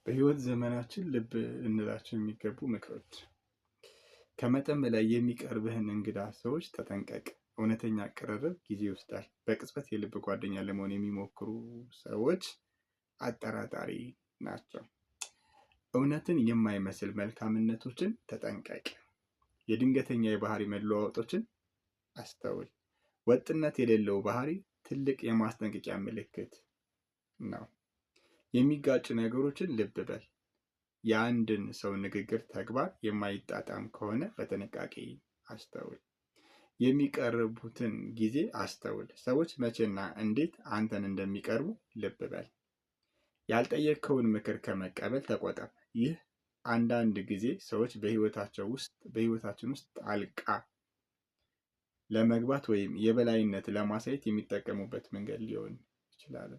በህይወት ዘመናችን ልብ ልንላቸው የሚገቡ ምክሮች። ከመጠን በላይ የሚቀርብህን እንግዳ ሰዎች ተጠንቀቅ። እውነተኛ አቀራረብ ጊዜ ይወስዳል። በቅጽበት የልብ ጓደኛ ለመሆን የሚሞክሩ ሰዎች አጠራጣሪ ናቸው። እውነትን የማይመስል መልካምነቶችን ተጠንቀቅ። የድንገተኛ የባህሪ መለዋወጦችን አስተውል። ወጥነት የሌለው ባህሪ ትልቅ የማስጠንቀቂያ ምልክት ነው። የሚጋጩ ነገሮችን ልብ በል። የአንድን ሰው ንግግር ተግባር የማይጣጣም ከሆነ በጥንቃቄ አስተውል። የሚቀርቡትን ጊዜ አስተውል። ሰዎች መቼና እንዴት አንተን እንደሚቀርቡ ልብ በል። ያልጠየቅከውን ምክር ከመቀበል ተቆጠብ። ይህ አንዳንድ ጊዜ ሰዎች በህይወታችን ውስጥ ጣልቃ ለመግባት ወይም የበላይነት ለማሳየት የሚጠቀሙበት መንገድ ሊሆን ይችላል።